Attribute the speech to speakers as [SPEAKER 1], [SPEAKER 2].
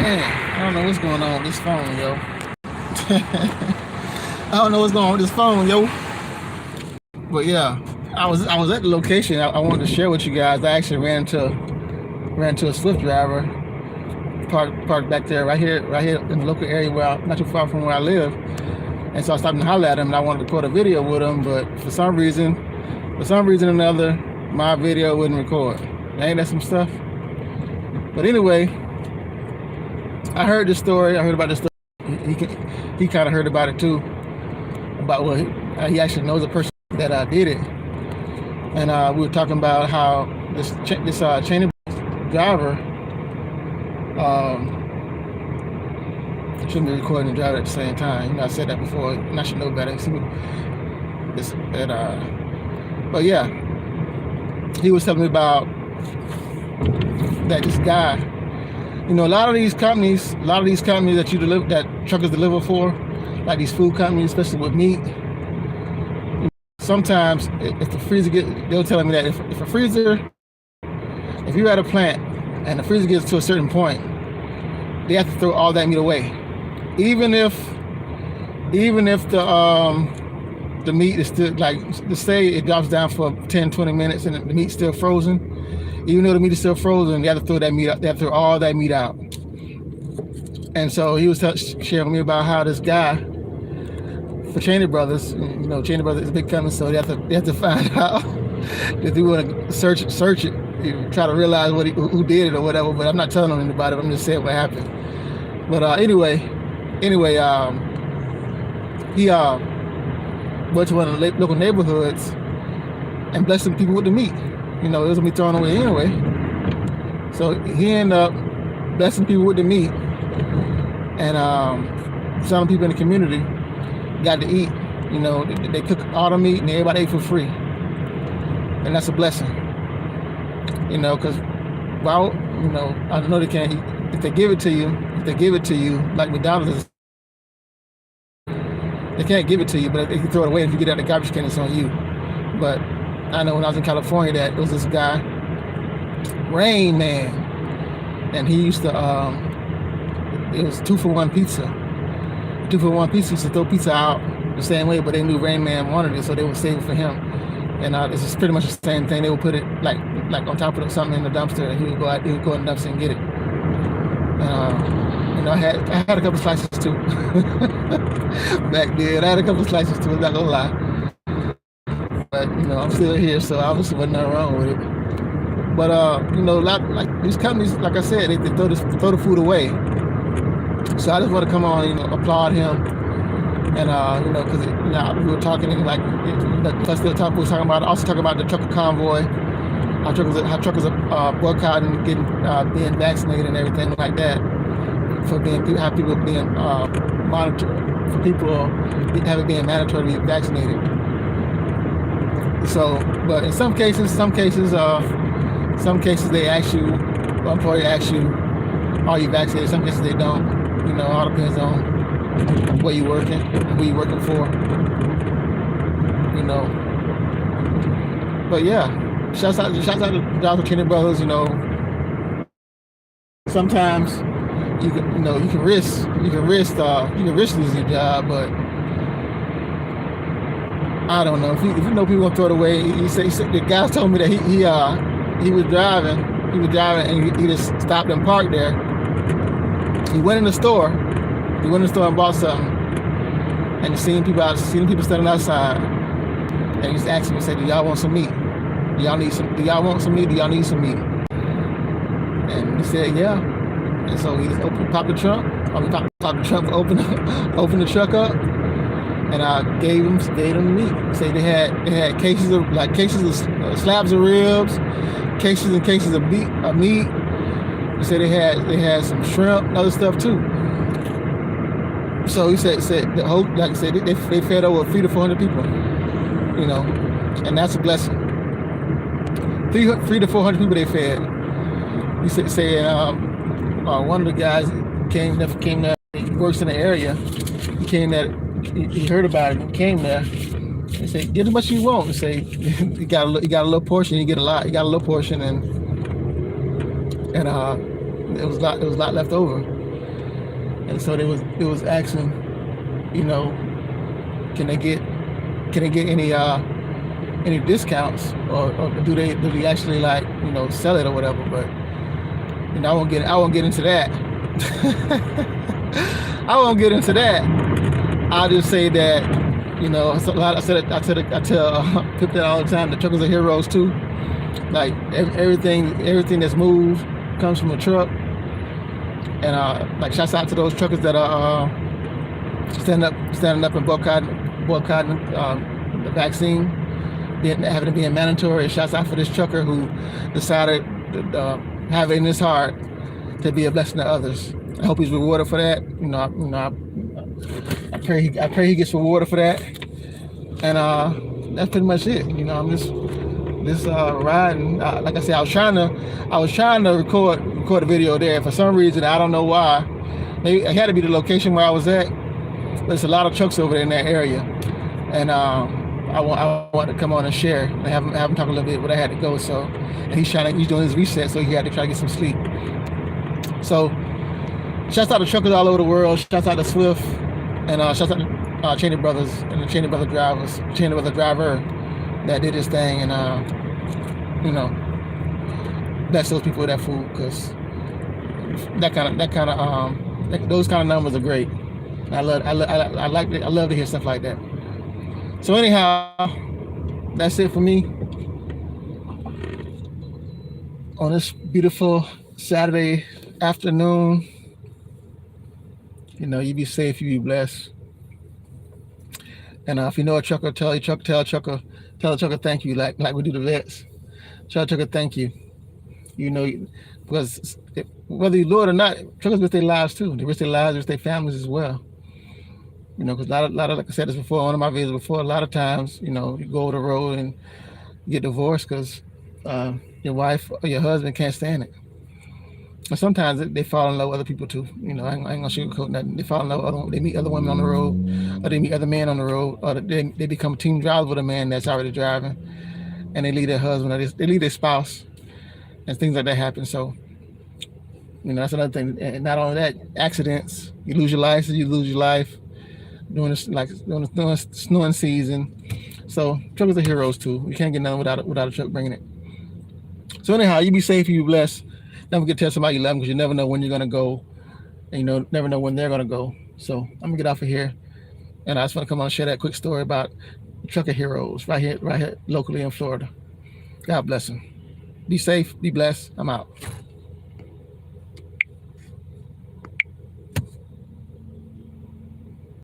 [SPEAKER 1] Man, I don't know what's going on with this phone, yo. I don't know what's going on with this phone, yo. But yeah, I was at the location. I wanted to share with you guys. I actually ran into a Swift driver, parked back there, right here in the local area not too far from where I live. And so I stopped and hollered at him, and I wanted to record a video with him, but for some reason or another, my video wouldn't record. Ain't that some stuff? But anyway, I heard this story. I heard about this story. He kind of heard about it too. About what he actually knows a person that did it, and we were talking about how this Cheney driver shouldn't be recording and driving at the same time. You know, I said that before, and I should know better. But yeah, he was telling me about that this guy. You know, a lot of these companies that truckers deliver for, like these food companies, especially with meat. Sometimes, if the freezer they'll tell me that if you're at a plant and the freezer gets to a certain point, they have to throw all that meat away, even if the meat is still, like, let's say it drops down for 10-20 minutes and the meat's still frozen. Even though the meat is still frozen, they have to throw that meat out. They have to throw all that meat out. And so he was sharing with me about how this guy for Cheney Brothers, you know, Cheney Brothers is a big company, so they have to find out if they want to search it, try to realize who did it or whatever. But I'm not telling them anybody. I'm just saying what happened. But anyway, he went to one of the local neighborhoods and blessed some people with the meat. You know, it was gonna be thrown away anyway. So he ended up blessing people with the meat, and some people in the community got to eat. You know, they cook all the meat and everybody ate for free, and that's a blessing. You know, because you know, I know they can't eat. If they give it to you, like McDonald's, they can't give it to you, but they can throw it away. If you get out of the garbage can, it's on you. But I know when I was in California that there was this guy, Rain Man, and he used to, it was 2-for-1 pizza. 2-for-1 pizza used to throw pizza out the same way, but they knew Rain Man wanted it, so they would save it for him. And this is pretty much the same thing. They would put it like on top of something in the dumpster, and he would go in the dumpster and get it. You know, I had a couple slices too. Back then, I had a couple slices too. I'm not gonna lie. But you know, I'm still here, so obviously wasn't nothing wrong with it. But you know, like these companies, like I said, they throw the food away. So I just want to come on, you know, applaud him, and you know, because we were talking like, plus we were talking about the trucker convoy, how truckers are boycotting being vaccinated and everything like that, how people being monitored, for people having it being mandatory to be vaccinated. So, but in some cases they ask you, the employer asks you, are you vaccinated? Some cases they don't. You know, all depends on where you're working, who you're working for. You know. But yeah, shouts out to Dr. Cheney Brothers. You know, sometimes you can risk losing your job, but I don't know. If you know people gonna throw it away, he said the guys told me that he was driving and he just stopped and parked there. He went in the store and bought something, and he seen people standing outside, and he just asked me, he said, "Do y'all want some meat? Do y'all want some meat? Do y'all need some meat?" And he said, "Yeah." And so he just popped the trunk, opened the truck up, and I gave them the meat. Say they had cases of slabs of ribs, cases and cases of meat. They said they had some shrimp and other stuff too. So he said the whole, like I said, they fed over 300 to 400 people. You know, and that's a blessing. 300 to 400 people they fed. He said one of the guys came there. He works in the area. He came there. He heard about it and came there. He said, "Get as much as you want." He said, "You got a little portion. You get a lot. You got a little portion, and it was a lot left over." and so it was asking, you know, can they get any discounts, or do they actually, like, you know, sell it or whatever. But you know, I won't get into that. I won't get into that. I'll just say that, you know, I tell people all the time, the truckers are heroes too. Like everything that's moved comes from a truck. And like, shouts out to those truckers that are standing up and boycotting the vaccine, having it being mandatory. Shouts out for this trucker who decided to have it in his heart to be a blessing to others. I hope he's rewarded for that. I pray he gets rewarded for that. And that's pretty much it. You know, I'm just riding. Like I said, I was trying to record a video there. For some reason, I don't know why. Maybe it had to be the location where I was at. There's a lot of trucks over there in that area, and I want to come on and share and have him talk a little bit, but I had to go. So, and he's doing his reset, so he had to try to get some sleep. So, shouts out to truckers all over the world. Shouts out to Swift, and shouts out to Cheney brothers and the Cheney brother driver that did this thing, and you know, bless those people with that food, because those kind of numbers are great. I love to hear stuff like that. So anyhow, that's it for me on this beautiful Saturday afternoon. You know, you be safe, you be blessed. And if you know a trucker, tell a trucker thank you, like we do the vets. Tell a trucker thank you. You know, because whether you know it or not, truckers risk their lives too. They risk their lives, risk their families as well. You know, because a lot of, like I said this before, one of my videos before, a lot of times, you know, you go over the road and get divorced because your wife or your husband can't stand it. And sometimes they fall in love with other people too. You know, I ain't gonna sugarcoat nothing. They fall in love with they meet other women on the road, or they meet other men on the road, or they become team drivers with a man that's already driving, and they leave their husband, or they leave their spouse, and things like that happen. So, you know, that's another thing. And not only that, accidents. You lose your license, you lose your life during the snowing season. So truckers are heroes too. You can't get nothing without a truck bringing it. So anyhow, you be safe, you be blessed. Never forget to tell somebody you love them, because you never know when you're gonna go, and you never know when they're gonna go. So I'm gonna get off of here, and I just want to come on and share that quick story about trucker heroes right here locally in Florida. God bless them. Be safe, be blessed. I'm out.